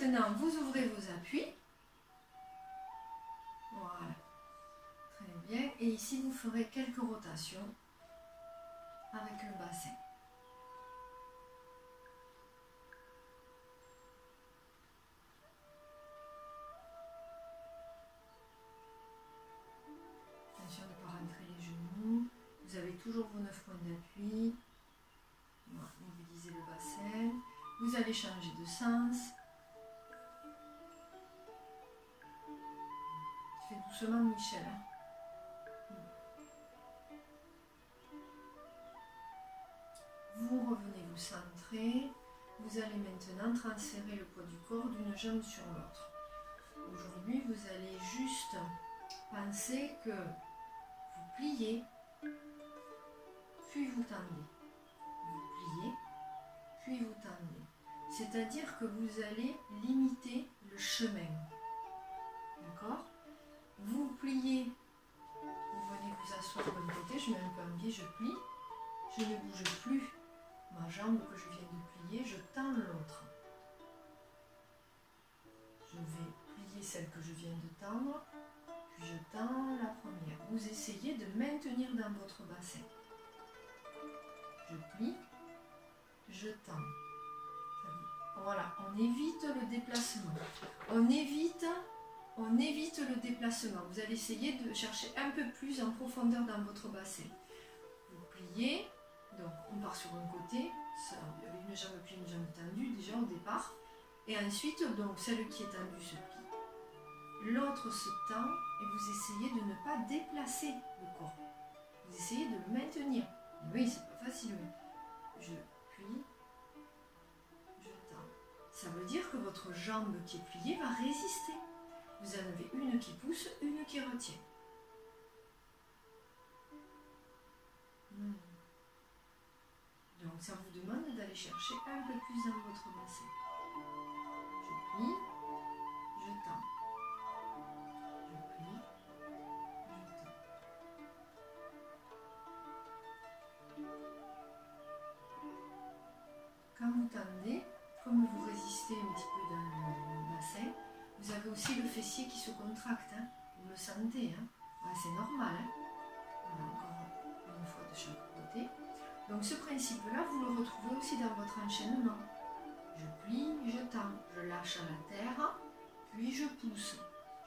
Maintenant, vous ouvrez vos appuis. Voilà. Très bien. Et ici, vous ferez quelques rotations avec le bassin. Attention de ne pas rentrer les genoux. Vous avez toujours vos 9 points d'appui. Voilà, mobilisez le bassin. Vous allez changer de sens. Fais doucement, Michel. Vous revenez vous centrer. Vous allez maintenant transférer le poids du corps d'une jambe sur l'autre. Aujourd'hui, vous allez juste penser que vous pliez, puis vous tendez. Vous pliez, puis vous tendez. C'est-à-dire que vous allez limiter le chemin. D'accord? Vous pliez, vous venez vous asseoir d'un côté, je mets un peu en biais, je plie, je ne bouge plus ma jambe que je viens de plier, je tends l'autre. Je vais plier celle que je viens de tendre, puis je tends la première. Vous essayez de maintenir dans votre bassin. Je plie, je tends. Voilà, on évite le déplacement. On évite le déplacement. Vous allez essayer de chercher un peu plus en profondeur dans votre bassin. Vous pliez, donc on part sur un côté, avec une jambe pliée, une jambe tendue déjà au départ. Et ensuite, donc celle qui est tendue se plie. L'autre se tend et vous essayez de ne pas déplacer le corps. Vous essayez de le maintenir. Oui, c'est pas facile, mais je plie, je tends. Ça veut dire que votre jambe qui est pliée va résister. Vous en avez une qui pousse, une qui retient. Donc ça vous demande d'aller chercher un peu plus dans votre bassin. Je plie, je tends. Je plie, je tends. Quand vous tendez, comme vous résistez un petit peu dans le bassin, vous avez aussi le fessier qui se contracte. Hein. Vous le sentez. Hein. Ouais, c'est normal. Hein. Voilà, encore une fois de chaque côté. Donc ce principe-là, vous le retrouvez aussi dans votre enchaînement. Je plie, je tends, je lâche à la terre, puis je pousse.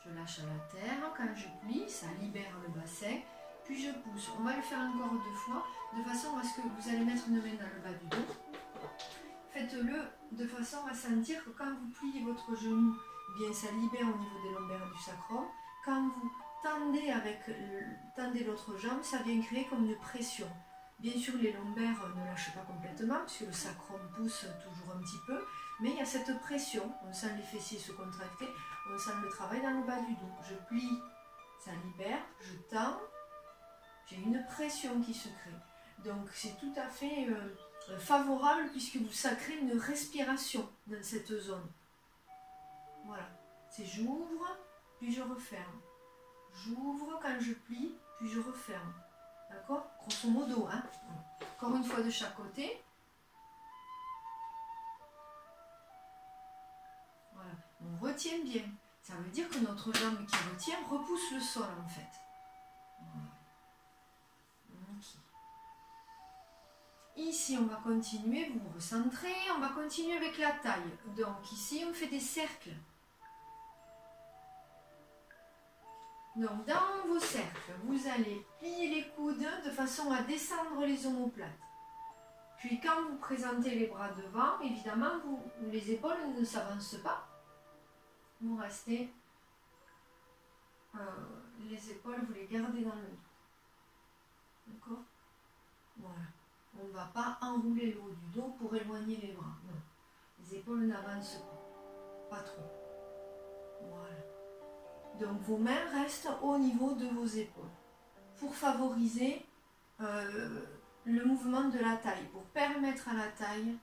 Je lâche à la terre, quand je plie, ça libère le bassin, puis je pousse. On va le faire encore 2 fois, de façon à ce que vous allez mettre une main dans le bas du dos. Faites-le de façon à sentir que quand vous pliez votre genou, eh bien ça libère au niveau des lombaires du sacrum. Quand vous tendez l'autre jambe, ça vient créer comme une pression. Bien sûr, les lombaires ne lâchent pas complètement, puisque le sacrum pousse toujours un petit peu, mais il y a cette pression, on sent les fessiers se contracter, on sent le travail dans le bas du dos. Je plie, ça libère, je tends, j'ai une pression qui se crée. Donc c'est tout à fait favorable, puisque vous sacrez une respiration dans cette zone. Voilà, c'est j'ouvre, puis je referme. J'ouvre quand je plie, puis je referme. D'accord? Grosso modo, hein? Encore une fois de chaque côté. Voilà. On retient bien. Ça veut dire que notre jambe qui retient repousse le sol en fait. Voilà. Okay. Ici, on va continuer. Vous vous recentrez. On va continuer avec la taille. Donc ici, on fait des cercles. Donc, dans vos cercles, vous allez plier les coudes de façon à descendre les omoplates. Puis, quand vous présentez les bras devant, évidemment, les épaules ne s'avancent pas. Vous restez, les épaules, vous les gardez dans le dos. D'accord? Voilà. On ne va pas enrouler le haut du dos pour éloigner les bras. Non. Les épaules n'avancent pas. Pas trop. Voilà. Donc vos mains restent au niveau de vos épaules pour favoriser le mouvement de la taille, pour permettre à la taille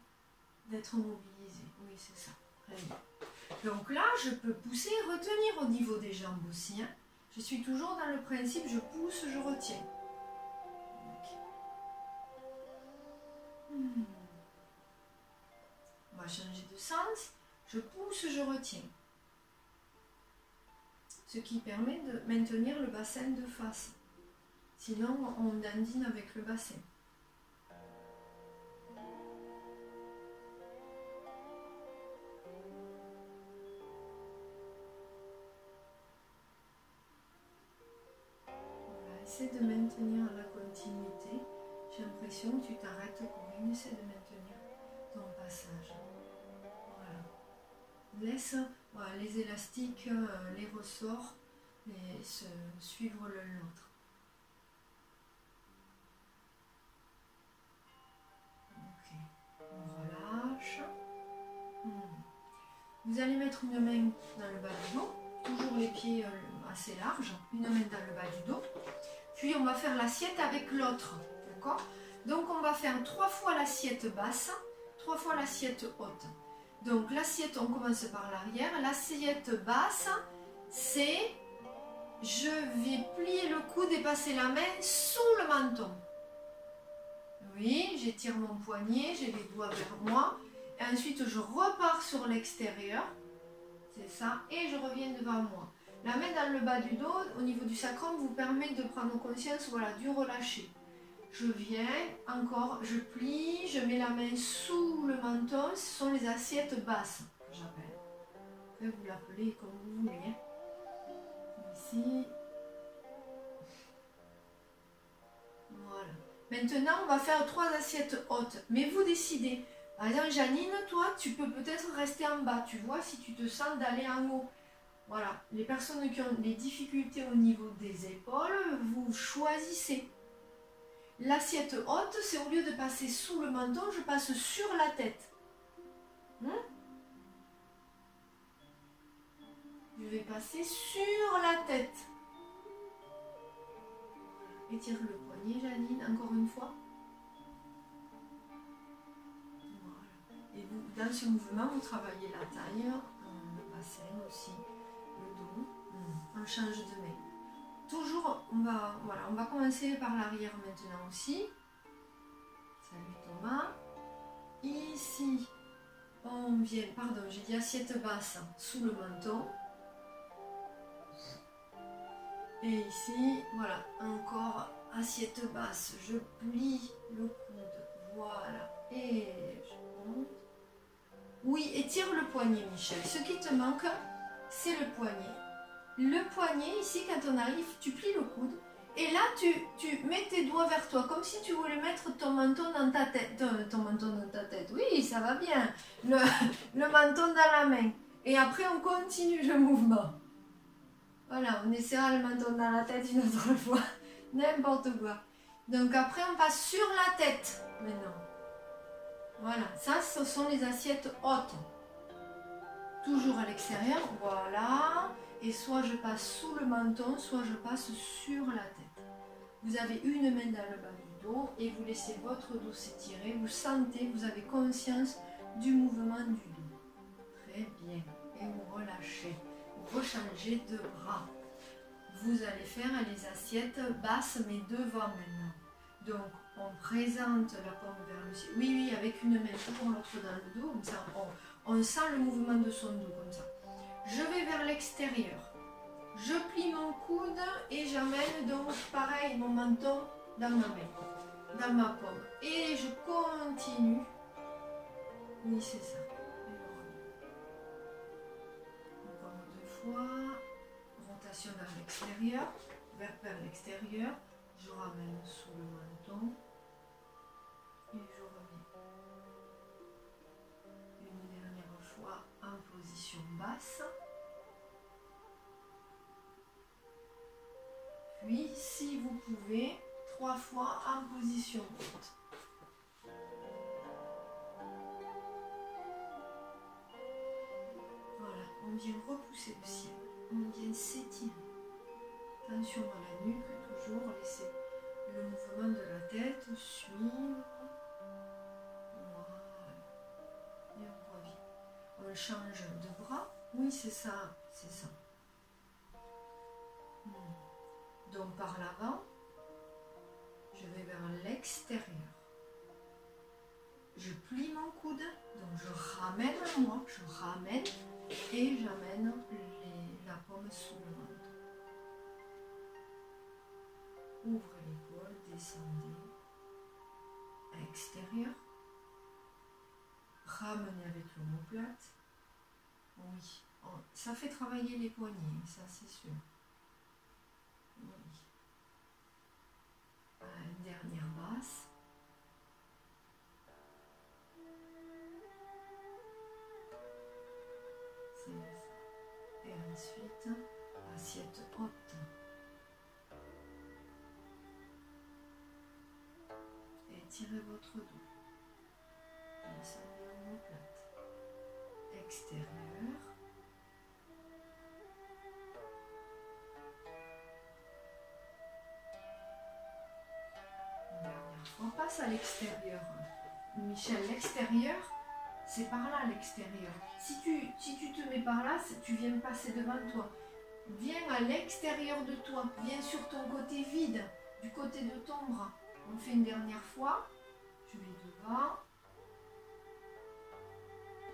d'être mobilisée. Oui, c'est ça. Très bien. Donc là, je peux pousser et retenir au niveau des jambes aussi. Hein. Je suis toujours dans le principe, je pousse, je retiens. On va changer de sens. Je pousse, je retiens. Ce qui permet de maintenir le bassin de face. Sinon, on dandine avec le bassin. Voilà, essaie de maintenir la continuité. J'ai l'impression que tu t'arrêtes Corinne, essaie de maintenir ton passage. Voilà. Laisse voilà, les élastiques, les ressorts, et se suivre l'un l'autre. Ok, on relâche. Vous allez mettre une main dans le bas du dos, toujours les pieds assez larges, une main dans le bas du dos. Puis on va faire l'assiette avec l'autre, d'accord? Donc on va faire 3 fois l'assiette basse, 3 fois l'assiette haute. Donc l'assiette, on commence par l'arrière. L'assiette basse, c'est je vais plier le coude et passer la main sous le menton. Oui, j'étire mon poignet, j'ai les doigts vers moi. Et ensuite, je repars sur l'extérieur. C'est ça. Et je reviens devant moi. La main dans le bas du dos, au niveau du sacrum, vous permet de prendre conscience voilà, du relâché. Je viens, encore, je plie, je mets la main sous le menton. Ce sont les assiettes basses, j'appelle. Vous l'appelez comme vous voulez. Hein. Ici. Voilà. Maintenant, on va faire 3 assiettes hautes. Mais vous décidez. Par exemple, Janine, toi, tu peux peut-être rester en bas. Tu vois, si tu te sens d'aller en haut. Voilà. Les personnes qui ont des difficultés au niveau des épaules, vous choisissez. L'assiette haute, c'est au lieu de passer sous le menton, je passe sur la tête. Je vais passer sur la tête. Étire le poignet, Janine, encore une fois. Voilà. Et vous, dans ce mouvement, vous travaillez la taille, le bassin aussi, le dos. On change de main. Toujours, on va commencer par l'arrière maintenant aussi. Salut Thomas. Ici, on vient, pardon, j'ai dit assiette basse sous le menton. Et ici, voilà, encore assiette basse. Je plie le coude, voilà. Et je monte. Oui, étire le poignet, Michel. Ce qui te manque, c'est le poignet. Le poignet, ici, quand on arrive, tu plies le coude. Et là, tu mets tes doigts vers toi, comme si tu voulais mettre ton menton dans ta tête. Ton menton dans ta tête, oui, ça va bien. Le menton dans la main. Et après, on continue le mouvement. Voilà, on essaiera le menton dans la tête une autre fois. N'importe quoi. Donc après, on passe sur la tête, maintenant. Voilà, ça, ce sont les assiettes hautes. Toujours à l'extérieur, voilà. Et soit je passe sous le menton, soit je passe sur la tête. Vous avez une main dans le bas du dos et vous laissez votre dos s'étirer. Vous sentez, vous avez conscience du mouvement du dos. Très bien. Et vous relâchez. Vous rechangez de bras. Vous allez faire les assiettes basses mais devant maintenant. Donc on présente la paume vers le ciel. Oui, avec une main, toujours l'autre dans le dos. Comme ça, on sent le mouvement de son dos comme ça. Je vais vers l'extérieur. Je plie mon coude et j'amène donc pareil mon menton dans ma main, dans ma paume. Et je continue. Oui, c'est ça. Encore 2 fois. Rotation vers l'extérieur. Vers l'extérieur. Je ramène sous le menton. Et je reviens. Une dernière fois en position basse. Puis, si vous pouvez, 3 fois en position haute. Voilà, on vient repousser le ciel, on vient s'étirer. Attention à la nuque, toujours laisser le mouvement de la tête suivre. Voilà. Et on revient. On change de bras. Oui, c'est ça, c'est ça. Donc par l'avant, je vais vers l'extérieur. Je plie mon coude, donc je ramène à moi, je ramène et j'amène la paume sous le ventre. Ouvrez l'épaule, descendez. Extérieur. Ramenez avec l'omoplate. Oui, ça fait travailler les poignets, ça c'est sûr. Oui. Une dernière basse. C'est ça. Et ensuite, assiette haute. Étirez votre dos. Descendez en omoplate. Extérieur. Une dernière fois. On passe à l'extérieur. Michel, l'extérieur, c'est par là l'extérieur. Si tu te mets par là, tu viens passer devant toi. Viens à l'extérieur de toi. Viens sur ton côté vide, du côté de ton bras. On fait une dernière fois. Je vais devant.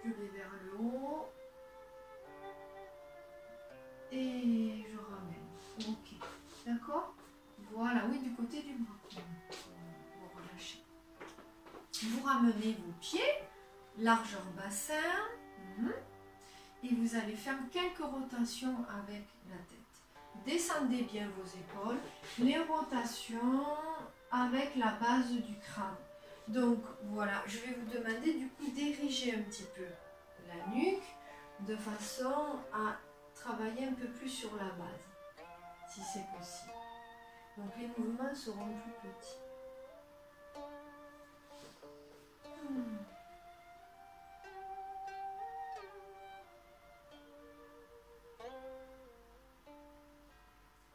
Je vais vers le haut. Et je ramène. Ok. D'accord? Voilà, oui, du côté du bras. Vous relâchez. Vous ramenez vos pieds, largeur bassin. Et vous allez faire quelques rotations avec la tête. Descendez bien vos épaules. Les rotations avec la base du crâne. Donc voilà, je vais vous demander du coup d'ériger un petit peu la nuque de façon à travailler un peu plus sur la base, si c'est possible. Donc les mouvements seront plus petits.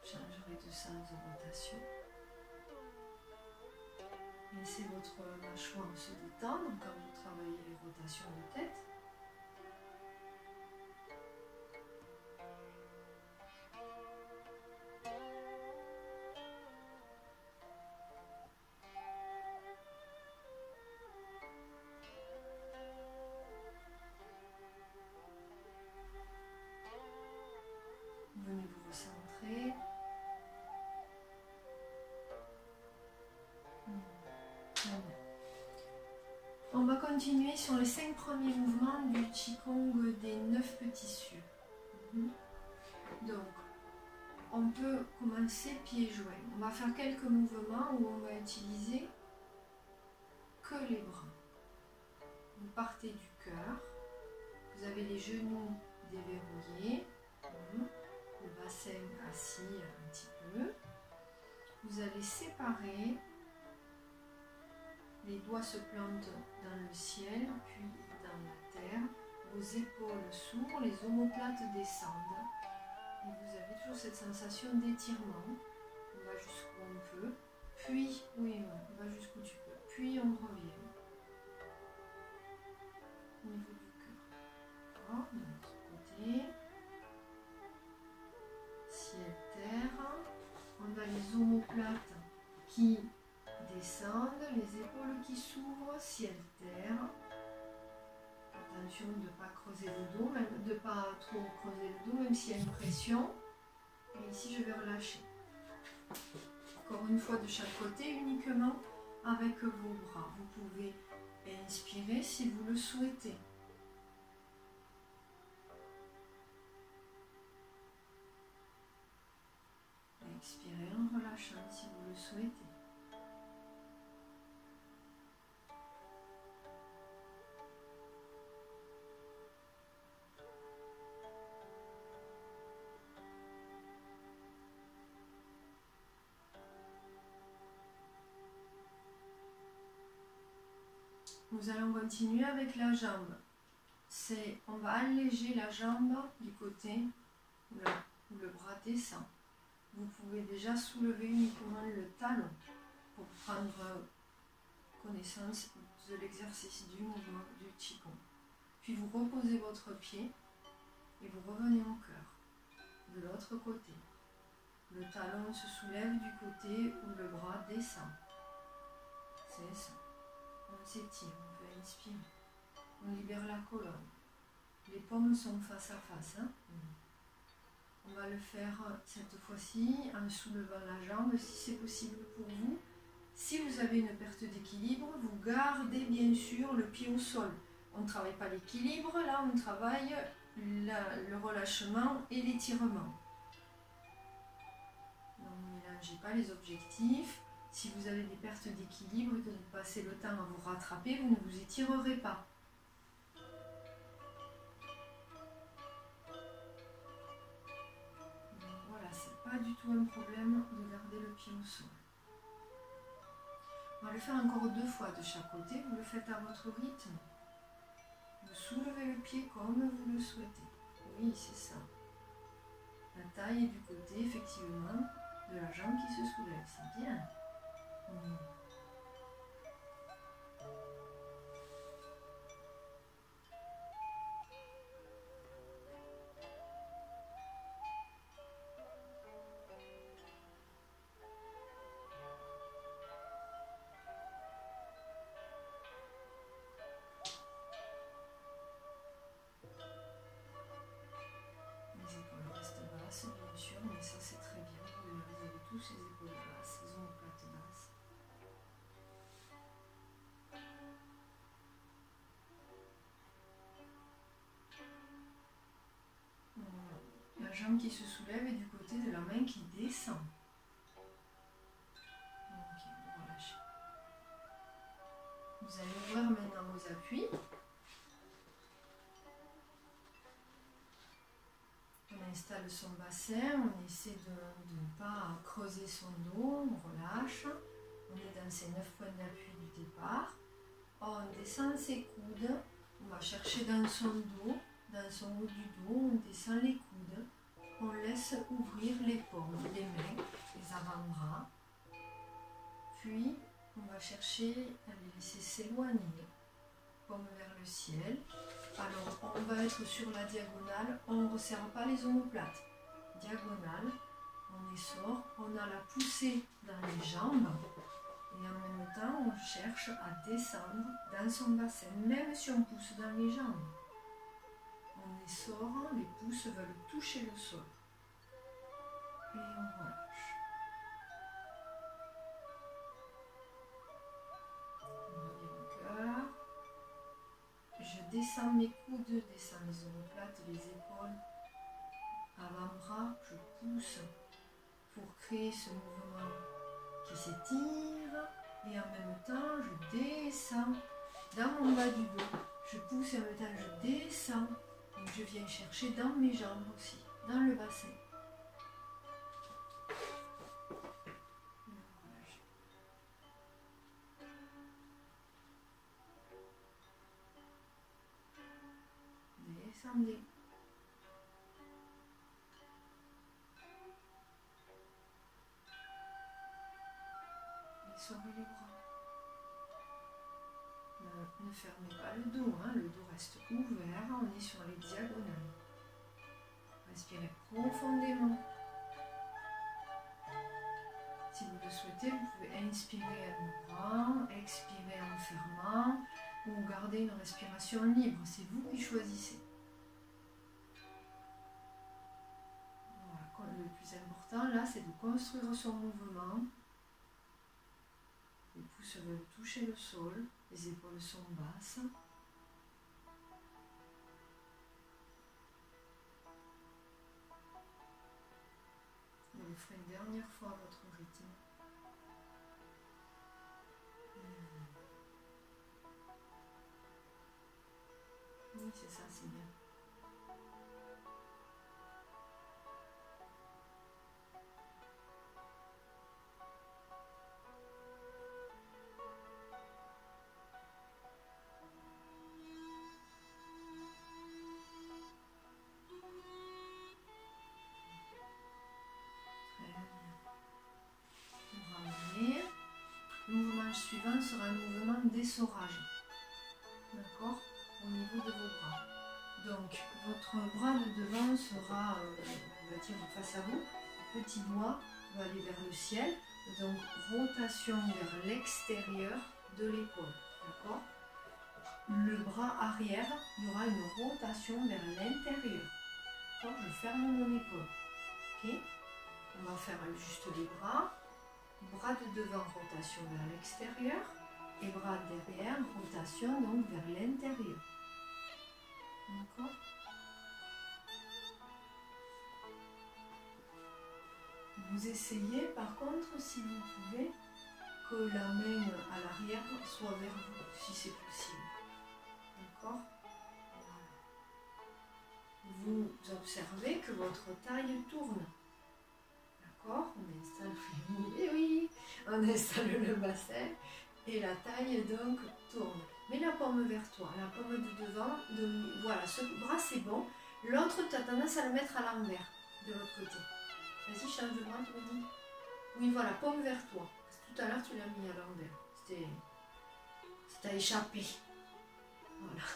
Changerez de sens de rotation. Laissez votre mâchoire se détendre quand vous travaillez les rotations de tête. Venez vous recentrer. On va continuer sur les 5 premiers mouvements du Qigong des 9 petits cieux. Donc, on peut commencer pieds joints. On va faire quelques mouvements où on va utiliser que les bras. Vous partez du cœur. Vous avez les genoux déverrouillés. Le bassin assis un petit peu. Vous allez séparer. Les doigts se plantent dans le ciel, puis dans la terre. Vos épaules s'ouvrent, les omoplates descendent. Et vous avez toujours cette sensation d'étirement. On va jusqu'où on peut. Puis, oui, on va jusqu'où tu peux. Puis on revient. Au niveau du cœur. Voilà, de l'autre côté. Ciel, terre. On a les omoplates qui descendent, les épaules qui s'ouvrent, ciel, terre. Attention de ne pas creuser le dos, même de ne pas trop creuser le dos, même s'il y a une pression. Et ici, je vais relâcher. Encore une fois, de chaque côté, uniquement avec vos bras. Vous pouvez inspirer si vous le souhaitez. Expirez en relâchant si vous le souhaitez. Nous allons continuer avec la jambe. On va alléger la jambe du côté où le bras descend. Vous pouvez déjà soulever uniquement le talon pour prendre connaissance de l'exercice du mouvement du Qigong. Puis vous reposez votre pied et vous revenez au cœur. De l'autre côté, le talon se soulève du côté où le bras descend. C'est ça. On s'étire, on peut inspirer. On libère la colonne. Les paumes sont face à face. Hein. On va le faire cette fois-ci en soulevant la jambe si c'est possible pour vous. Si vous avez une perte d'équilibre, vous gardez bien sûr le pied au sol. On ne travaille pas l'équilibre, là on travaille le relâchement et l'étirement. Donc ne mélangez pas les objectifs. Si vous avez des pertes d'équilibre et que vous passez le temps à vous rattraper, vous ne vous étirerez pas. Donc voilà, c'est pas du tout un problème de garder le pied au sol. On va le faire encore 2 fois de chaque côté, vous le faites à votre rythme. Vous soulevez le pied comme vous le souhaitez. Oui, c'est ça. La taille est du côté, effectivement, de la jambe qui se soulève. C'est bien. Les épaules restent basses, bien sûr, mais ça c'est très bien. Vous avez tous ces épaules basses, les omoplates basses. Voilà. La jambe qui se soulève est du côté de la main qui descend. Ok, vous relâchez. Vous allez ouvrir maintenant vos appuis. On installe son bassin, on essaie de ne pas creuser son dos, on relâche. On est dans ses 9 points d'appui du départ. On descend ses coudes, on va chercher dans son dos, dans son haut du dos, on descend les coudes. On laisse ouvrir les paumes, les mains, les avant-bras. Puis, on va chercher à les laisser s'éloigner, paume vers le ciel. Alors, on va être sur la diagonale, on ne resserre pas les omoplates. Diagonale, on essore, on a la poussée dans les jambes et en même temps, on cherche à descendre dans son bassin, même si on pousse dans les jambes. On essore, les pouces veulent toucher le sol. Et on relâche. On revient au cœur. Je descends mes coudes, descends les omoplates, les épaules, avant-bras, je pousse pour créer ce mouvement qui s'étire et en même temps je descends dans mon bas du dos, je pousse et en même temps je descends, donc je viens chercher dans mes jambes aussi, dans le bassin. Descendez. Essorez les bras. Ne fermez pas le dos, hein. Le dos reste ouvert, on est sur les diagonales. Respirez profondément. Si vous le souhaitez, vous pouvez inspirer en ouvrant, expirer en fermant, ou garder une respiration libre, c'est vous qui choisissez. Voilà. Le plus important là, c'est de construire son mouvement. Les pouces veulent toucher le sol, les épaules sont basses. Vous le ferez une dernière fois à votre rythme. Oui, c'est ça, c'est bien. Le mouvement suivant sera un mouvement d'essorage, d'accord, au niveau de vos bras. Donc, votre bras de devant sera, on va dire, face à vous. Le petit doigt va aller vers le ciel. Donc, rotation vers l'extérieur de l'épaule. D'accord? Le bras arrière, il y aura une rotation vers l'intérieur. Je ferme mon épaule. Ok? On va faire juste les bras. Bras de devant, rotation vers l'extérieur. Et bras derrière, rotation donc vers l'intérieur. D'accord? Vous essayez par contre, si vous pouvez, que la main à l'arrière soit vers vous, si c'est possible. D'accord? Vous observez que votre taille tourne. D'accord? On installe, oui, on installe le bassin et la taille donc tourne. Mets la paume vers toi, la paume de devant. Voilà, ce bras c'est bon. L'autre, tu as tendance à le mettre à l'envers, de l'autre côté. Vas-y, change de bras, tu me dis. Oui, voilà, paume vers toi. Parce que tout à l'heure, tu l'as mis à l'envers. Ça t'a échappé. Voilà.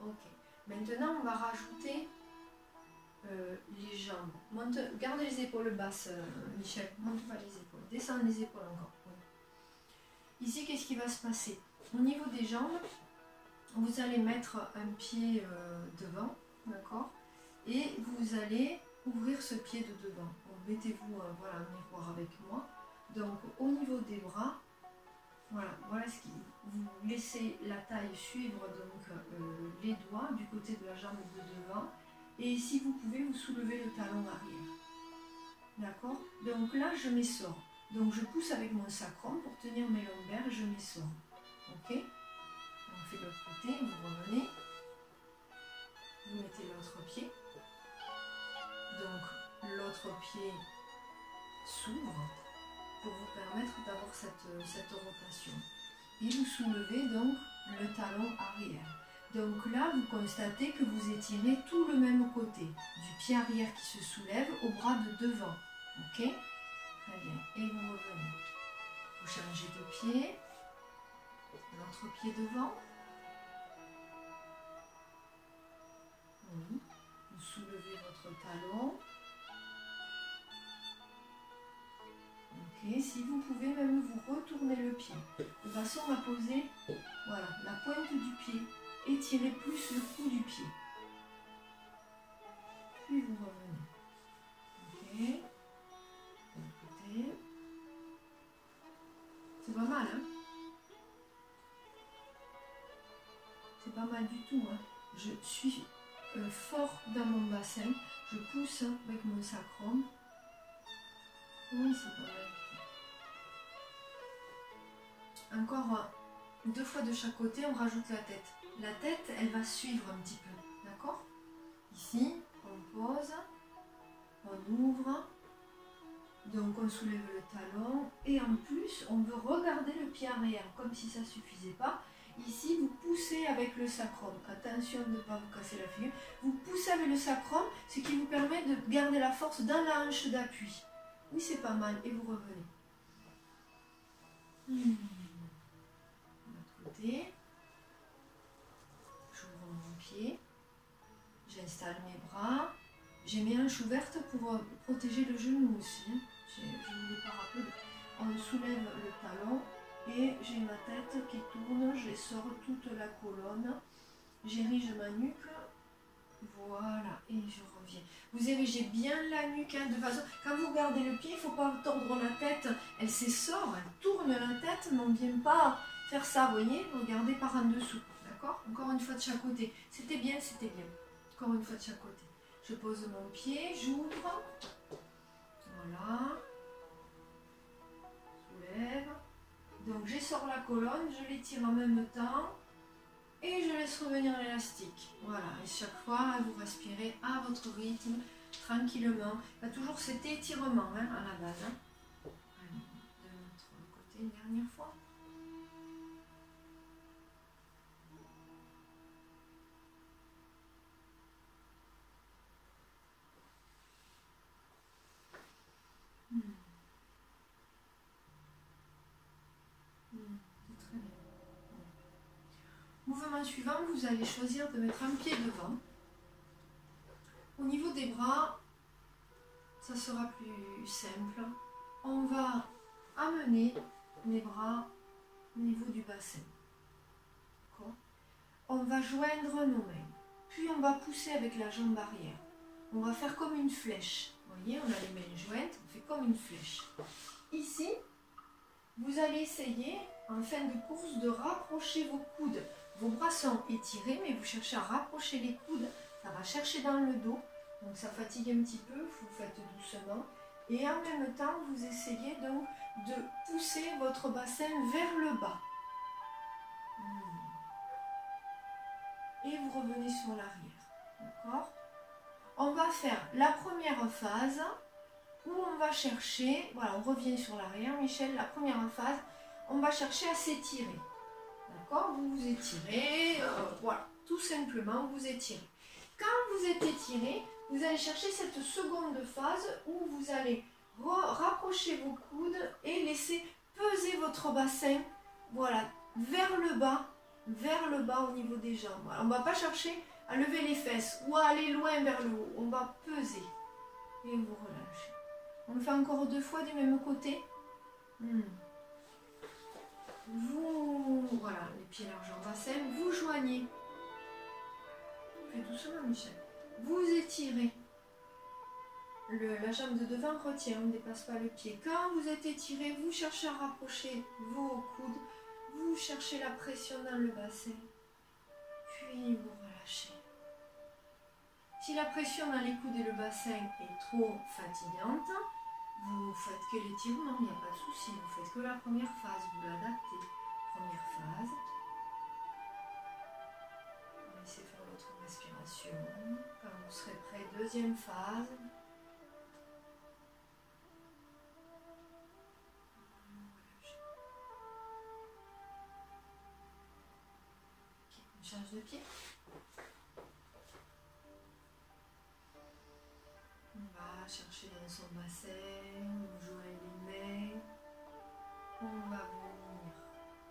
Ok. Maintenant, on va rajouter les jambes. Monte, garde les épaules basses, Michel. Monte pas les épaules. Descends les épaules encore. Oui. Ici, qu'est-ce qui va se passer? Au niveau des jambes, vous allez mettre un pied devant, d'accord? Et vous allez ouvrir ce pied de devant. Mettez-vous voilà, un miroir avec moi. Donc, au niveau des bras, voilà ce qui. Vous laissez la taille suivre donc les doigts du côté de la jambe de devant. Et si vous pouvez, vous soulevez le talon arrière. D'accord? Donc là, je m'essore. Donc je pousse avec mon sacrum pour tenir mes lombaires et je m'essore. Ok? On fait de l'autre côté, vous revenez. Vous mettez l'autre pied. Donc l'autre pied s'ouvre pour vous permettre d'avoir cette rotation. Et vous soulevez donc le talon arrière. Donc là, vous constatez que vous étirez tout le même côté, du pied arrière qui se soulève au bras de devant. Ok? Très bien. Et vous revenez. Vous changez de pied. L'autre pied devant. Oui. Vous soulevez votre talon. Ok. Si vous pouvez même vous retourner le pied, de façon à poser voilà, la pointe du pied. Étirez plus le cou du pied. Puis vous revenez. Ok. Côté. C'est pas mal, hein? C'est pas mal du tout, hein? Je suis fort dans mon bassin. Je pousse avec mon sacrum. Oui, c'est pas mal. Encore 2 fois de chaque côté, on rajoute la tête. La tête, elle va suivre un petit peu. D'accord? Ici, on pose. On ouvre. Donc on soulève le talon. Et en plus, on veut regarder le pied arrière. Comme si ça ne suffisait pas. Ici, vous poussez avec le sacrum. Attention de ne pas vous casser la figure. Vous poussez avec le sacrum, ce qui vous permet de garder la force dans la hanche d'appui. Oui, c'est pas mal. Et vous revenez. De l'autre côté. J'ouvre mon pied. J'installe mes bras. J'ai mes hanches ouvertes pour protéger le genou aussi. Je ne voulais pas rappeler. On soulève le talon. Et j'ai ma tête qui tourne, je sors toute la colonne, j'érige ma nuque, voilà, et je reviens. Vous érigez bien la nuque, hein, de façon, quand vous gardez le pied, il ne faut pas tordre la tête, elle s'essore, elle tourne la tête, mais on ne vient pas faire ça, vous voyez, regardez par en dessous, d'accord? Encore une fois de chaque côté, c'était bien, encore une fois de chaque côté. Je pose mon pied, j'ouvre, voilà, soulève. Donc j'essore la colonne, je l'étire en même temps et je laisse revenir l'élastique. Voilà, et chaque fois vous respirez à votre rythme, tranquillement. Il y a toujours cet étirement hein, à la base. Hein. Allez, de l'autre côté une dernière fois. C'est très bien. Mouvement suivant, vous allez choisir de mettre un pied devant. Au niveau des bras, ça sera plus simple. On va amener les bras au niveau du bassin. on va joindre nos mains. Puis on va pousser avec la jambe arrière. On va faire comme une flèche. Vous voyez, on a les mains jointes, on fait comme une flèche. Ici, vous allez essayer, en fin de course, de rapprocher vos coudes. Vos bras sont étirés, mais vous cherchez à rapprocher les coudes. Ça va chercher dans le dos, donc ça fatigue un petit peu, vous faites doucement. Et en même temps, vous essayez donc de pousser votre bassin vers le bas. Et vous revenez sur l'arrière. D'accord ? On va faire la première phase où on va chercher, voilà, on revient sur l'arrière, Michel, la première phase, on va chercher à s'étirer. D'accord ? Vous vous étirez, voilà, tout simplement, vous étirez. Quand vous êtes étiré, vous allez chercher cette seconde phase où vous allez rapprocher vos coudes et laisser peser votre bassin, voilà, vers le bas au niveau des jambes. Voilà, on ne va pas chercher à lever les fesses ou à aller loin vers le haut, on va peser et vous relâchez. On le fait encore 2 fois du même côté. Vous, voilà, les pieds largeur bassin, vous joignez. Plus doucement, Michel. Vous étirez. La jambe de devant retient, on ne dépasse pas le pied. Quand vous êtes étiré, vous cherchez à rapprocher vos coudes. Vous cherchez la pression dans le bassin. Puis vous relâchez. Si la pression dans les coudes et le bassin est trop fatigante, vous faites que l'étirement, il n'y a pas de souci. Vous faites que la première phase, vous l'adaptez. Première phase. Laissez faire votre respiration. Quand vous serez prêt, deuxième phase. Okay. Une charge de pied. On va chercher dans son bassin, on joint les mains. On va venir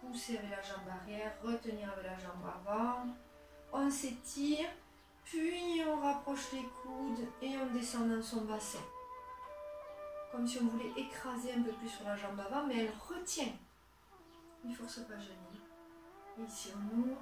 pousser avec la jambe arrière, retenir avec la jambe avant. On s'étire, puis on rapproche les coudes et on descend dans son bassin. Comme si on voulait écraser un peu plus sur la jambe avant, mais elle retient. Il ne force pas jamais. Ici on ouvre.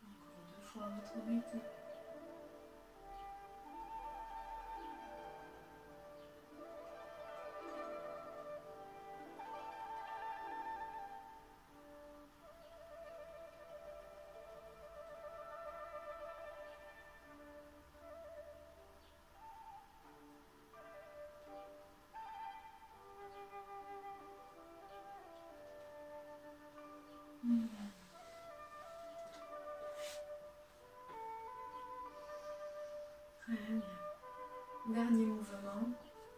Encore 2 fois à votre rythme. Très bien. Dernier mouvement,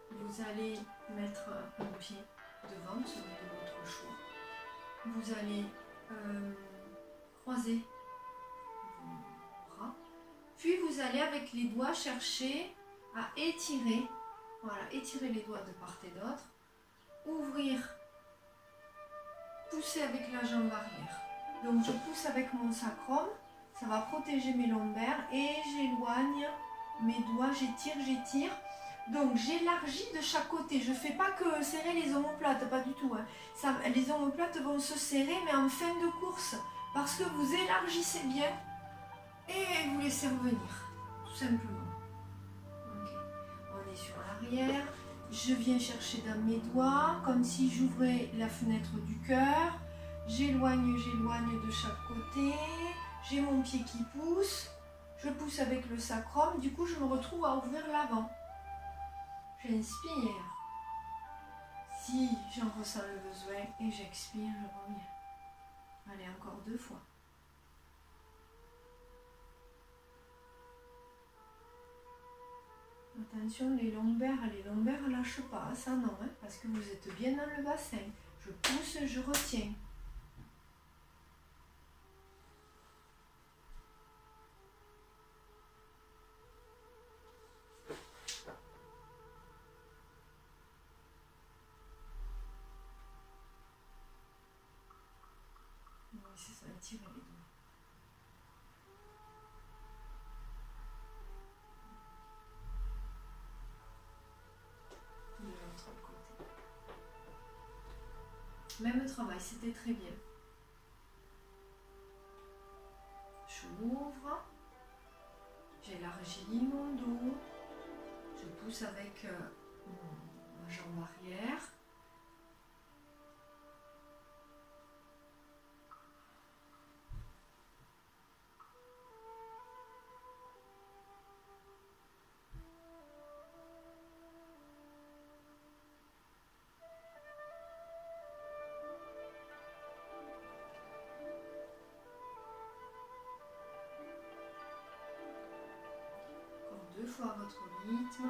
vous allez mettre un pied devant, celui de votre choix. Vous allez croiser vos bras. Puis vous allez avec les doigts chercher à étirer, voilà, étirer les doigts de part et d'autre. Ouvrir, pousser avec la jambe arrière. Donc je pousse avec mon sacrum, ça va protéger mes lombaires et j'éloigne mes doigts, j'étire. Donc j'élargis de chaque côté, je ne fais pas que serrer les omoplates, pas du tout. Hein. Ça, les omoplates vont se serrer mais en fin de course parce que vous élargissez bien et vous laissez revenir, tout simplement. Okay. On est sur l'arrière, je viens chercher dans mes doigts comme si j'ouvrais la fenêtre du cœur. J'éloigne de chaque côté, j'ai mon pied qui pousse, je pousse avec le sacrum, du coup je me retrouve à ouvrir l'avant. J'inspire, si j'en ressens le besoin, et j'expire, je reviens. Allez, encore 2 fois. Attention, les lombaires lâchent pas, ça non, hein, parce que vous êtes bien dans le bassin. Je pousse, je retiens. l'autre côté. Même travail, c'était très bien. J'ouvre, j'élargis mon dos, je pousse avec ma jambe arrière. Deux fois votre rythme.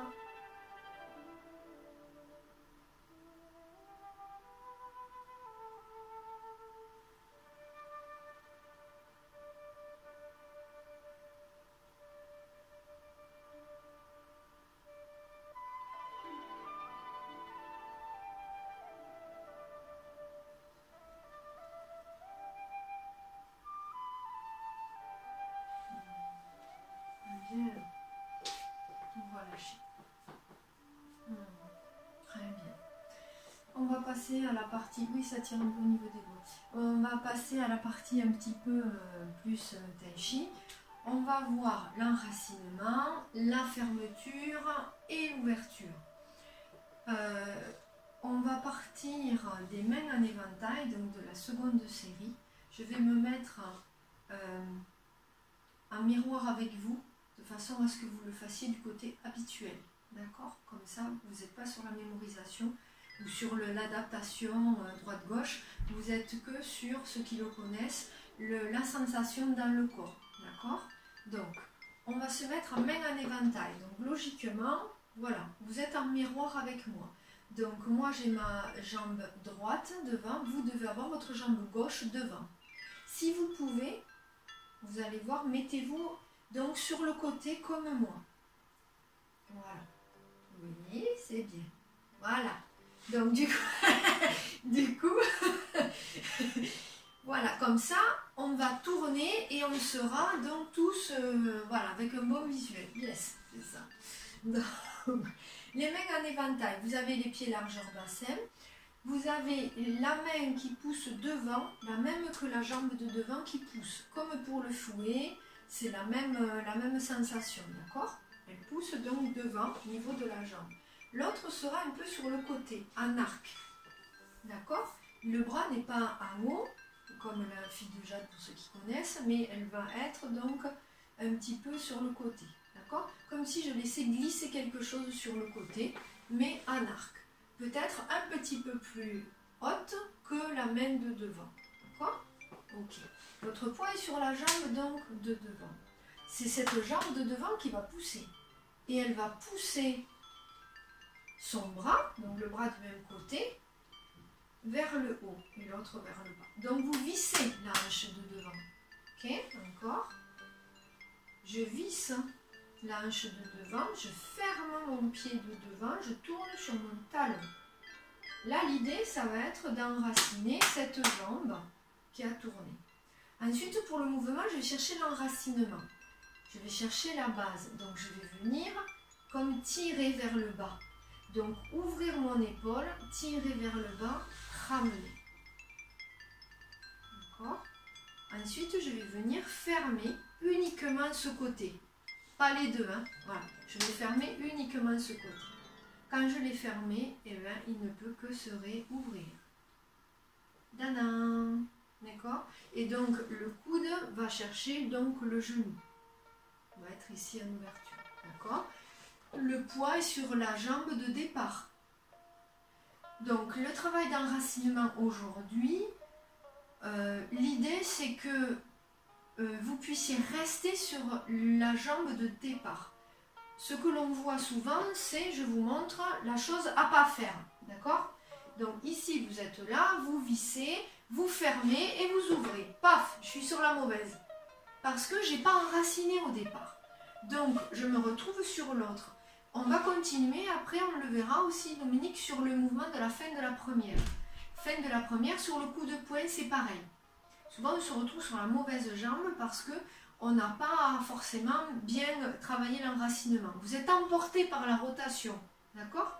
Bien. On va lâcher. Très bien. On va passer à la partie... Oui, ça tire un peu au niveau des doigts. On va passer à la partie un petit peu plus tai chi. On va voir l'enracinement, la fermeture et l'ouverture. On va partir des mains en éventail, donc de la seconde série. Je vais me mettre en miroir avec vous, de façon à ce que vous le fassiez du côté habituel. D'accord? Comme ça, vous n'êtes pas sur la mémorisation ou sur l'adaptation droite-gauche. Vous êtes que sur ceux qui le connaissent, la sensation dans le corps. D'accord? Donc, on va se mettre en main en éventail. Donc, logiquement, voilà, vous êtes en miroir avec moi. Donc, moi, j'ai ma jambe droite devant. Vous devez avoir votre jambe gauche devant. Si vous pouvez, vous allez voir, mettez-vous donc sur le côté comme moi. Voilà. Oui, c'est bien. Voilà. Donc du coup, voilà, comme ça, on va tourner et on sera donc tous, voilà, avec un bon visuel. Yes, c'est ça. Donc, les mains en éventail, vous avez les pieds largeur bassin. Vous avez la main qui pousse devant, la même que la jambe de devant qui pousse. Comme pour le fouet, c'est la même sensation, d'accord? Elle pousse donc devant, au niveau de la jambe. L'autre sera un peu sur le côté, en arc. D'accord? Le bras n'est pas en haut, comme la fille de Jade pour ceux qui connaissent, mais elle va être donc un petit peu sur le côté. D'accord? Comme si je laissais glisser quelque chose sur le côté, mais en arc. Peut-être un petit peu plus haute que la main de devant. D'accord? Ok. Votre poids est sur la jambe donc de devant. C'est cette jambe de devant qui va pousser. Et elle va pousser son bras, donc le bras du même côté, vers le haut et l'autre vers le bas. Donc vous vissez la hanche de devant. Ok? Encore. Je visse la hanche de devant, je ferme mon pied de devant, je tourne sur mon talon. Là, l'idée, ça va être d'enraciner cette jambe qui a tourné. Ensuite, pour le mouvement, je vais chercher l'enracinement. Je vais chercher la base. Donc, je vais venir comme tirer vers le bas. Donc, ouvrir mon épaule, tirer vers le bas, ramener. D'accord? Ensuite, je vais venir fermer uniquement ce côté. Pas les deux, hein. Voilà. Je vais fermer uniquement ce côté. Quand je l'ai fermé, eh bien, il ne peut que se réouvrir. Danan! D'accord? Et donc, le coude va chercher donc le genou. On va être ici en ouverture. D'accord? Le poids est sur la jambe de départ. Donc, le travail d'enracinement aujourd'hui, l'idée c'est que vous puissiez rester sur la jambe de départ. Ce que l'on voit souvent, c'est, je vous montre, la chose à pas faire. D'accord? Donc ici, vous êtes là, vous vissez, vous fermez et vous ouvrez. Paf, je suis sur la mauvaise. Parce que je n'ai pas enraciné au départ. Donc, je me retrouve sur l'autre. On va continuer, après on le verra aussi, Dominique, sur le mouvement de la fin de la première. Fin de la première, sur le coup de poing, c'est pareil. Souvent, on se retrouve sur la mauvaise jambe parce que on n'a pas forcément bien travaillé l'enracinement. Vous êtes emporté par la rotation, d'accord?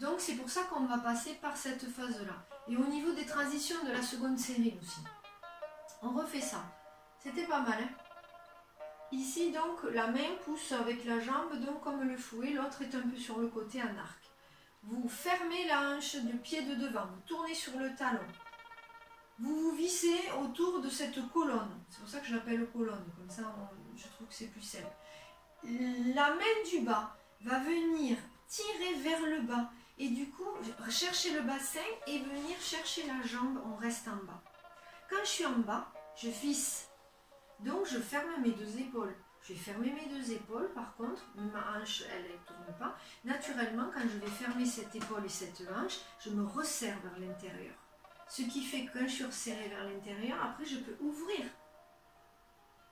Donc c'est pour ça qu'on va passer par cette phase-là. Et au niveau des transitions de la seconde série aussi. On refait ça. C'était pas mal, hein? Ici, donc, la main pousse avec la jambe, donc comme le fouet, l'autre est un peu sur le côté en arc. Vous fermez la hanche du pied de devant, vous tournez sur le talon. Vous vous vissez autour de cette colonne. C'est pour ça que je l'appelle colonne, comme ça je trouve que c'est plus simple. La main du bas va venir tirer vers le bas et du coup chercher le bassin et venir chercher la jambe, on reste en bas. Quand je suis en bas, je visse. Donc je ferme mes deux épaules. Je vais fermer mes deux épaules, par contre, ma hanche, elle ne tourne pas. Naturellement, quand je vais fermer cette épaule et cette hanche, je me resserre vers l'intérieur. Ce qui fait que quand je suis resserrée vers l'intérieur, après je peux ouvrir.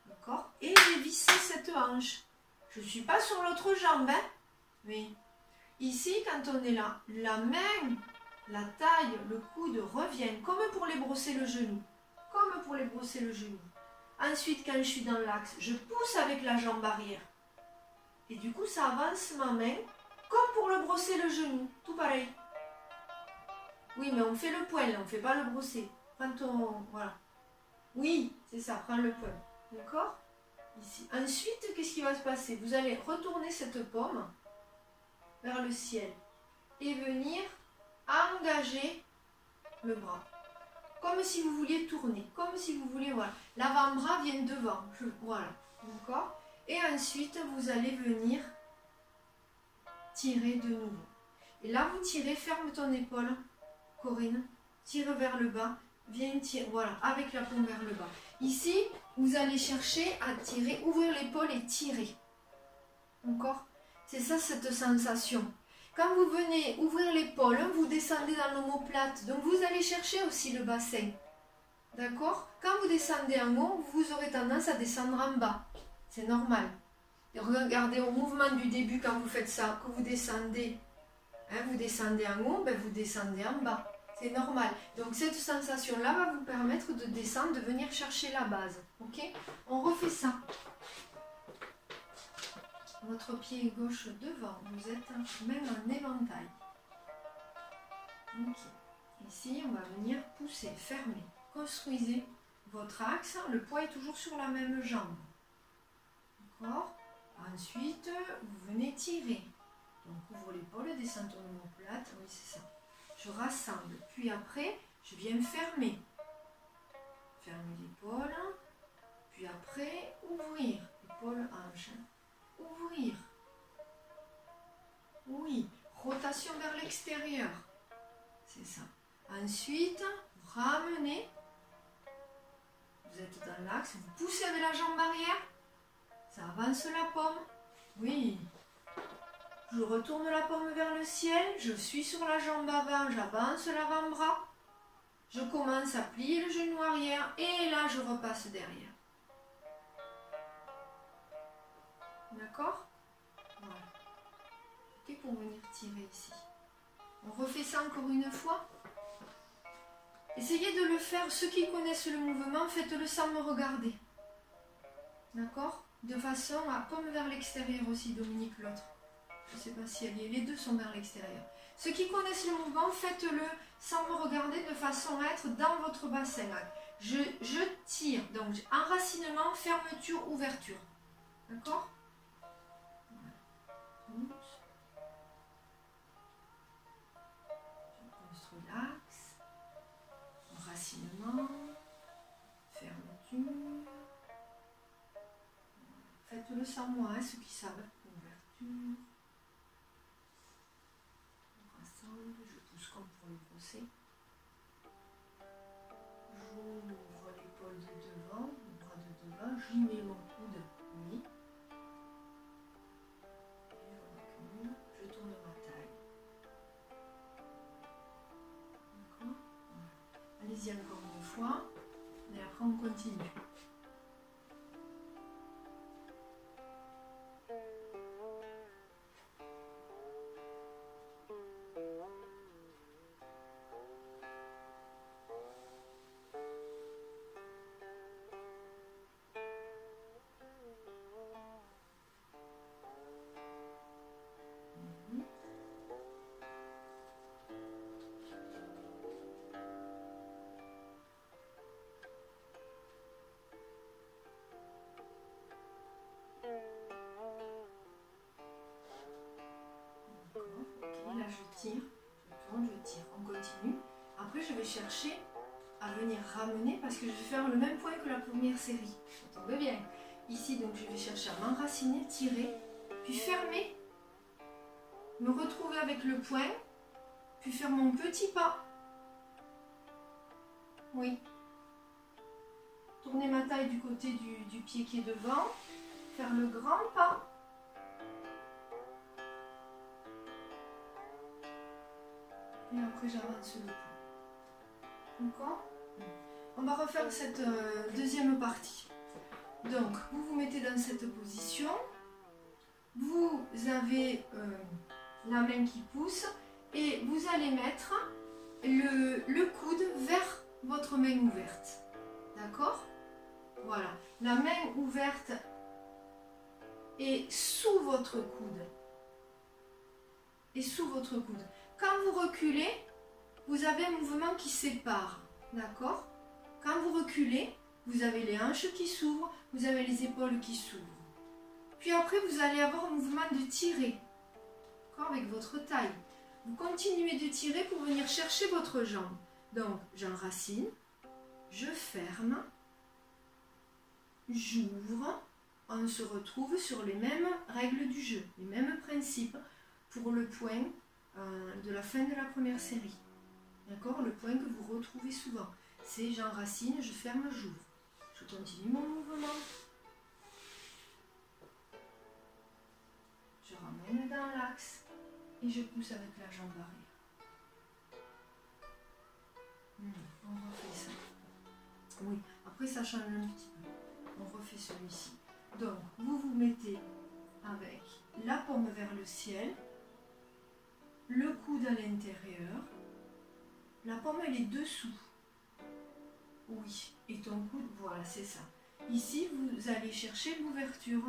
D'accord? Et j'ai vissé cette hanche. Je ne suis pas sur l'autre jambe, hein? Oui. Ici, quand on est là, la main, la taille, le coude reviennent, comme pour les brosser le genou. Comme pour les brosser le genou. Ensuite, quand je suis dans l'axe, je pousse avec la jambe arrière. Et du coup, ça avance ma main, comme pour le brosser le genou. Tout pareil. Oui, mais on fait le poing, là, on ne fait pas le brosser. Quand on... Voilà. Oui, c'est ça, prends le poing. D'accord? Ici. Ensuite, qu'est-ce qui va se passer? Vous allez retourner cette paume vers le ciel et venir engager le bras. Comme si vous vouliez tourner, comme si vous vouliez, voilà. L'avant-bras vient devant, voilà, d'accord? Et ensuite, vous allez venir tirer de nouveau. Et là, vous tirez, ferme ton épaule, Corinne, tire vers le bas, viens tirer, voilà, avec la paume vers le bas. Ici, vous allez chercher à tirer, ouvrir l'épaule et tirer, d'accord? C'est ça, cette sensation. Quand vous venez ouvrir l'épaule, vous descendez dans l'omoplate. Donc vous allez chercher aussi le bassin. D'accord? Quand vous descendez en haut, vous aurez tendance à descendre en bas. C'est normal. Et regardez au mouvement du début quand vous faites ça, que vous descendez. Vous descendez en haut, ben vous descendez en bas. C'est normal. Donc cette sensation-là va vous permettre de descendre, de venir chercher la base. Ok? On refait ça. Votre pied gauche devant, vous êtes même en éventail. Ok. Ici, on va venir pousser, fermer. Construisez votre axe. Le poids est toujours sur la même jambe. D'accord? Ensuite, vous venez tirer. Donc, ouvre l'épaule, descends ton omoplate. Oui, c'est ça. Je rassemble. Puis après, je viens fermer. Fermer l'épaule. Puis après, ouvrir. Épaule, hanche. Ouvrir. Oui. Rotation vers l'extérieur. C'est ça. Ensuite, ramenez. Vous êtes dans l'axe. Vous poussez avec la jambe arrière. Ça avance la paume. Oui. Je retourne la paume vers le ciel. Je suis sur la jambe avant. J'avance l'avant-bras. Je commence à plier le genou arrière. Et là, je repasse derrière. D'accord? Voilà. Ok, pour venir tirer ici. On refait ça encore une fois. Essayez de le faire. Ceux qui connaissent le mouvement, faites-le sans me regarder. D'accord? De façon à paume vers l'extérieur aussi, Dominique, l'autre. Je ne sais pas si elle y est. Les deux sont vers l'extérieur. Ceux qui connaissent le mouvement, faites-le sans me regarder de façon à être dans votre bassin. Je tire. Donc, enracinement, fermeture, ouverture. D'accord? Voilà. Je construis l'axe. Enracinement. Fermeture. Faites-le sans moi, hein, ceux qui savent. Ouverture. On rassemble, je pousse comme pour le brosser. J'ouvre l'épaule de devant, le bras de devant, j'y mets mon coude, oui. Et je recule, je tourne ma taille. D'accord? Voilà. Allez-y encore une fois, et après on continue. là je tire, je tourne, je tire, on continue. Après je vais chercher à venir ramener parce que je vais faire le même point que la première série. Ça tombe bien. Ici donc je vais chercher à m'enraciner, tirer, puis fermer, me retrouver avec le point, puis faire mon petit pas. Oui. Tourner ma taille du côté du pied qui est devant, faire le grand pas. Et après j'avance le point. D'accord ? On va refaire cette deuxième partie. Donc vous vous mettez dans cette position. Vous avez la main qui pousse et vous allez mettre le coude vers votre main ouverte. D'accord ? Voilà. La main ouverte est sous votre coude. Et sous votre coude. Quand vous reculez, vous avez un mouvement qui sépare. D'accord ? Quand vous reculez, vous avez les hanches qui s'ouvrent, vous avez les épaules qui s'ouvrent. Puis après, vous allez avoir un mouvement de tirer. D'accord ? Avec votre taille. Vous continuez de tirer pour venir chercher votre jambe. Donc, j'enracine, je ferme, j'ouvre. On se retrouve sur les mêmes règles du jeu, les mêmes principes pour le point de la fin de la première série. D'accord ? Le point que vous retrouvez souvent. C'est j'enracine, je ferme, j'ouvre. Je continue mon mouvement. Je ramène dans l'axe et je pousse avec la jambe arrière. On refait ça. Oui, après ça change un petit peu. On refait celui-ci. Donc, vous vous mettez avec la paume vers le ciel, le coude à l'intérieur, la paume elle est dessous. Oui, et ton coude, voilà, c'est ça. Ici, vous allez chercher l'ouverture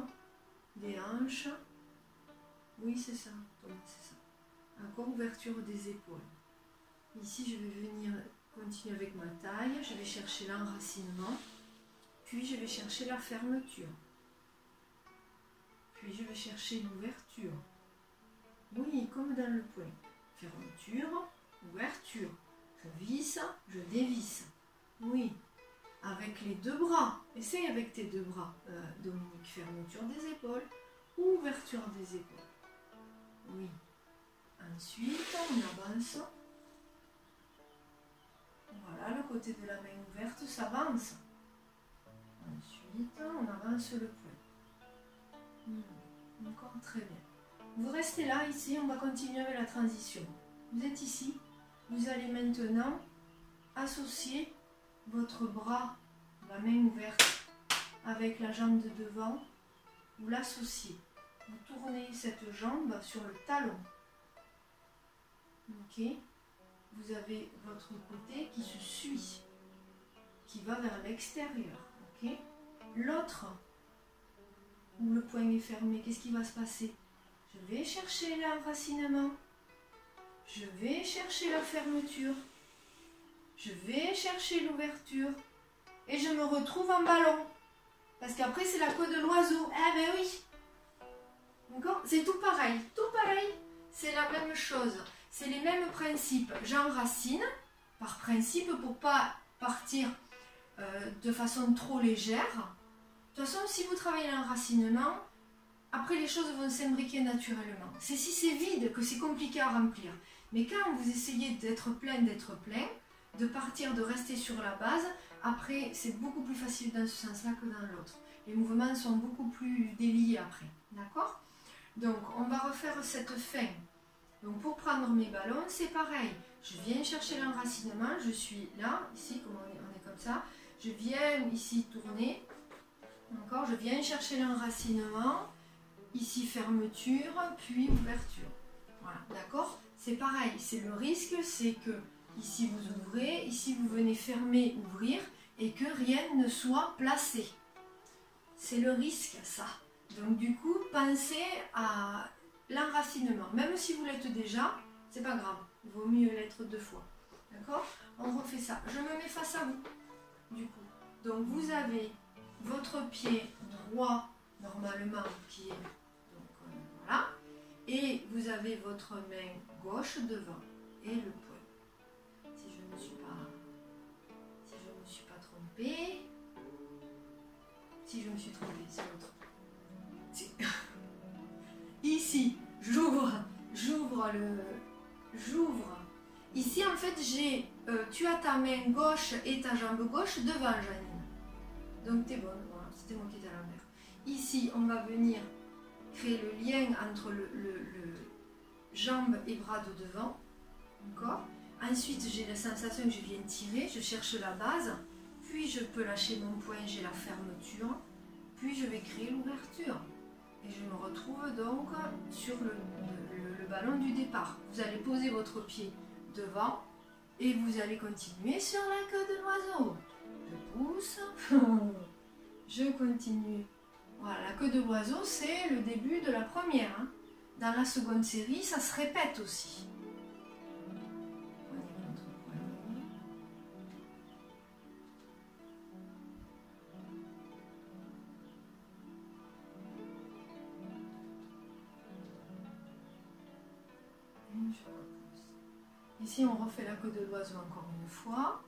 des hanches. Oui, c'est ça, c'est ça. Encore ouverture des épaules. Ici, je vais venir continuer avec ma taille. Je vais chercher l'enracinement. Puis, je vais chercher la fermeture. Puis, je vais chercher l'ouverture. Oui, comme dans le point. Fermeture, ouverture. Je visse, je dévisse. Oui, avec les deux bras. Essaye avec tes deux bras, Dominique. Fermeture des épaules, ouverture des épaules. Oui. Ensuite, on avance. Voilà, le côté de la main ouverte s'avance. Ensuite, on avance le point. Encore très bien. Vous restez là, ici, on va continuer avec la transition. Vous êtes ici. Vous allez maintenant associer votre bras, la main ouverte, avec la jambe de devant. Vous l'associez. Vous tournez cette jambe sur le talon. Ok. Vous avez votre côté qui se suit, qui va vers l'extérieur. Ok. L'autre, où le poing est fermé, qu'est-ce qui va se passer? Je vais chercher l'enracinement. Je vais chercher la fermeture. Je vais chercher l'ouverture. Et je me retrouve en ballon. Parce qu'après, c'est la queue de l'oiseau. Eh ben oui. D'accord? C'est tout pareil. Tout pareil. C'est la même chose. C'est les mêmes principes. J'enracine, par principe, pour ne pas partir de façon trop légère. De toute façon, si vous travaillez l'enracinement, après les choses vont s'imbriquer naturellement. C'est si c'est vide que c'est compliqué à remplir. Mais quand vous essayez d'être plein, de partir, de rester sur la base, après c'est beaucoup plus facile dans ce sens-là que dans l'autre. Les mouvements sont beaucoup plus déliés après. D'accord? Donc on va refaire cette fin. Donc pour prendre mes ballons, c'est pareil. Je viens chercher l'enracinement, je suis là, ici, comme on est comme ça. Je viens ici tourner. Encore, je viens chercher l'enracinement. Ici fermeture, puis ouverture. Voilà, d'accord? C'est pareil, c'est le risque, c'est que ici vous ouvrez, ici vous venez fermer, ouvrir, et que rien ne soit placé. C'est le risque, ça. Donc du coup, pensez à l'enracinement. Même si vous l'êtes déjà, c'est pas grave. Il vaut mieux l'être 2 fois. D'accord? On refait ça. Je me mets face à vous, du coup. Donc vous avez votre pied droit, normalement, qui est... Donc voilà. Et vous avez votre main gauche devant et le poing. Si je ne me suis pas trompée, si je me suis trompée, c'est l'autre. Ici, j'ouvre. Ici, en fait, tu as ta main gauche et ta jambe gauche devant, Janine. Donc, t'es bonne. Voilà, c'était moi qui étais à l'envers. Ici, on va venir créer le lien entre le jambes et bras de devant. D'accord. Ensuite, j'ai la sensation que je viens tirer. Je cherche la base. Puis, je peux lâcher mon poing. J'ai la fermeture. Puis, je vais créer l'ouverture. Et je me retrouve donc sur le ballon du départ. Vous allez poser votre pied devant et vous allez continuer sur la queue de l'oiseau. Je pousse, je continue. Voilà, la queue de l'oiseau, c'est le début de la première. Hein. Dans la seconde série, ça se répète aussi. Ici, on refait la queue de l'oiseau encore une fois.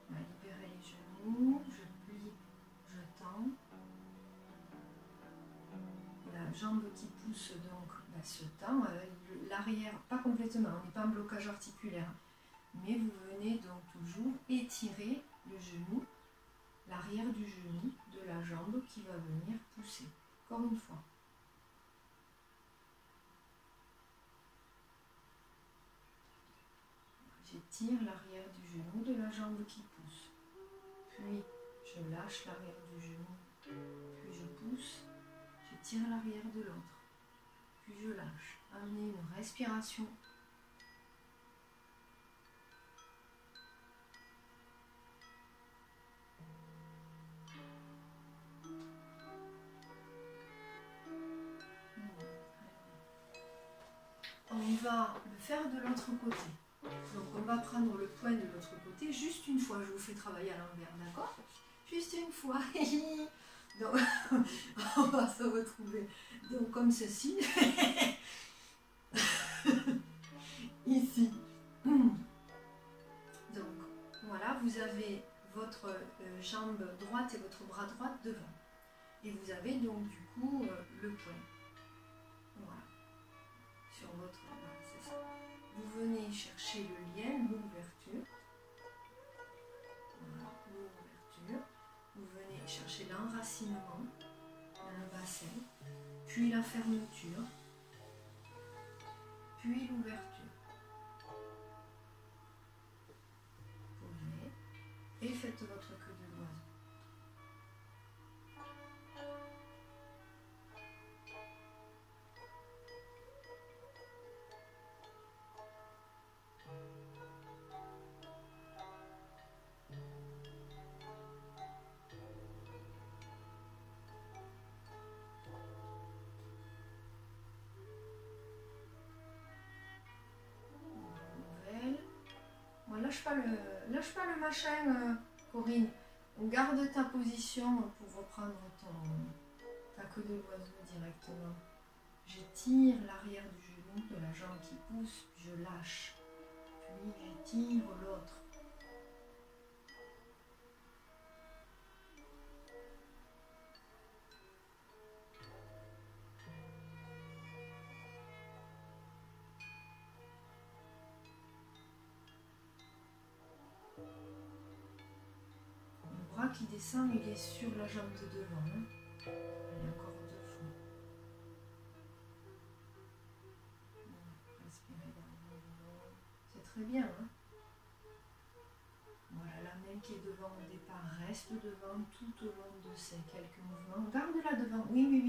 On va libérer les genoux. Je plie, je tends. La jambe qui pousse donc se tend. L'arrière, pas complètement, on n'est pas en blocage articulaire. Mais vous venez donc toujours étirer le genou, l'arrière du genou de la jambe qui va venir pousser. Encore une fois. J'étire l'arrière du genou de la jambe qui pousse. Puis je lâche l'arrière du genou. Puis je pousse. J'étire l'arrière de l'autre. Puis je lâche. Amenez une respiration. On va le faire de l'autre côté. Donc on va prendre le poing de l'autre côté juste une fois. Je vous fais travailler à l'envers, d'accord? Juste une fois. Donc on va se retrouver donc comme ceci. Ici. Donc voilà, vous avez votre jambe droite et votre bras droit devant. Et vous avez donc du coup le poing. Voilà. Sur votre bras, c'est ça. Vous venez chercher le lien, l'ouverture. Voilà, l'ouverture. Vous venez chercher l'enracinement dans le bassin, puis la fermeture, puis l'ouverture. Posez et faites votre queue de l'oiseau. Lâche pas le machin, Corinne. Garde ta position pour reprendre ta queue de l'oiseau directement. J'étire l'arrière du genou de la jambe qui pousse, puis je lâche. Puis j'étire l'autre. Qui descend, il est sur la jambe de devant. Hein. Il y a encore deux fois. Respirez dans le ventre. C'est très bien. Hein. Voilà, la main qui est devant au départ reste devant tout au long de ces quelques mouvements. Garde-la devant. Oui, oui,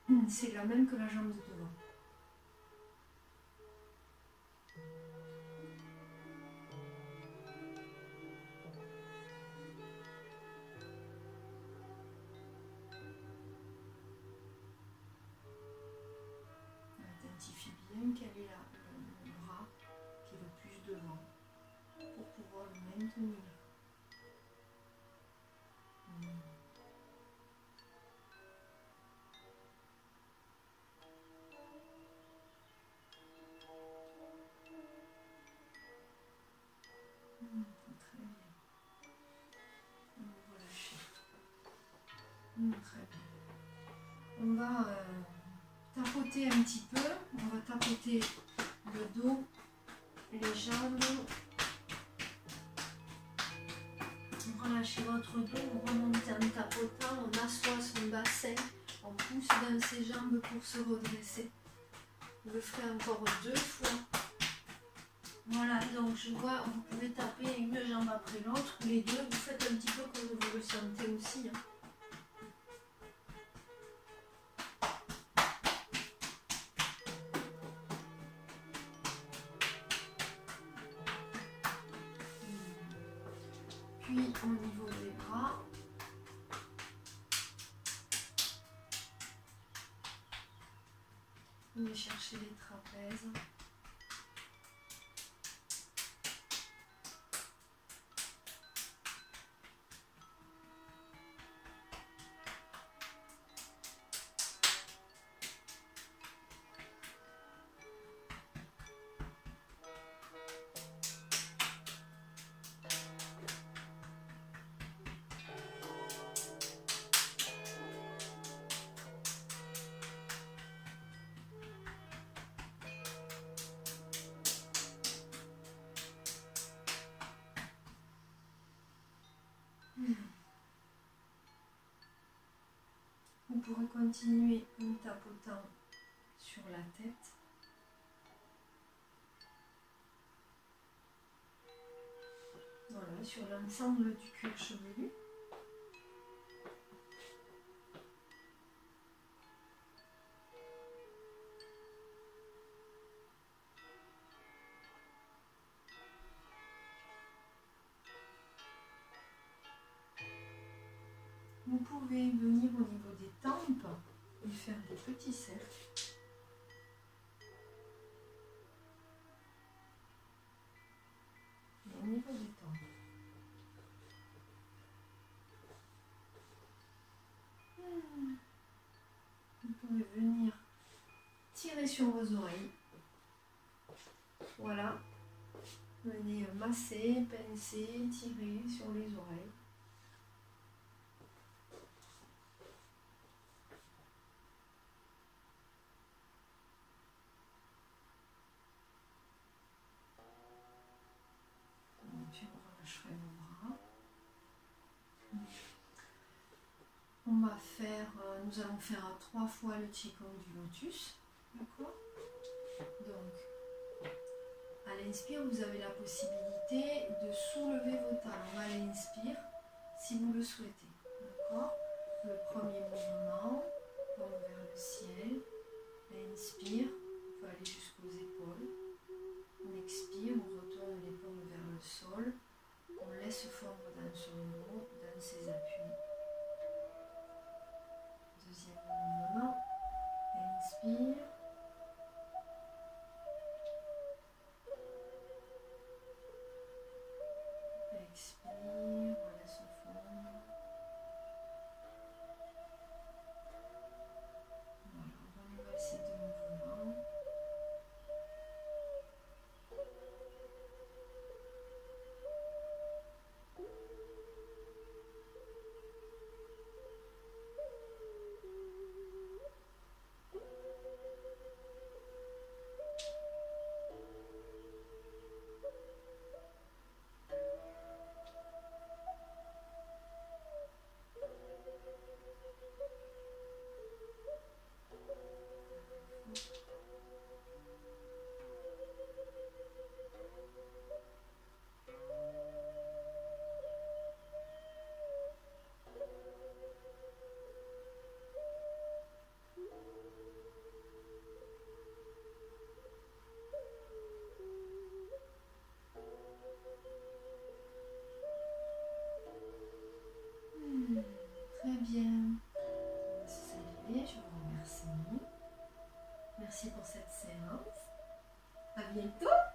oui. C'est la même que la jambe de devant. Quel est le bras qui est le plus devant pour pouvoir le maintenir. contenu là. Très bien. On va relâcher. Très bien. On va tapoter un petit peu. On va tapoter le dos, les jambes. Relâchez votre dos, vous remontez en tapotant, on assoit son bassin, on pousse dans ses jambes pour se redresser. Vous le ferez encore 2 fois. Voilà, donc je vois, vous pouvez taper une jambe après l'autre, les deux, vous faites un petit peu comme vous le sentez aussi. Puis au niveau des bras, vous allez chercher les trapèzes. Vous pourrez continuer en tapotant sur la tête. Voilà, sur l'ensemble du cuir chevelu. Vous pouvez venir au niveau des tempes et faire des petits cercles. Et au niveau des tempes. Vous pouvez venir tirer sur vos oreilles. Voilà. Venez masser, pincer, tirer sur les oreilles. Puis on relâcherait nos bras. On va faire, nous allons faire 3 fois le Qigong du lotus. D'accord? Donc, à l'inspire, vous avez la possibilité de soulever vos talons à l'inspire si vous le souhaitez. D'accord? Le premier mouvement, paume vers le ciel. Inspire, on peut aller jusqu'aux épaules. On expire, on retourne les paumes vers le sol. On laisse fondre dans son dos, dans ses appuis. Deuxième mouvement. Inspire. Expire, on laisse fondre. Voilà, on renouvelle ces 2 mouvements. Très bien. Salut, je vous remercie. Merci pour cette séance. À bientôt.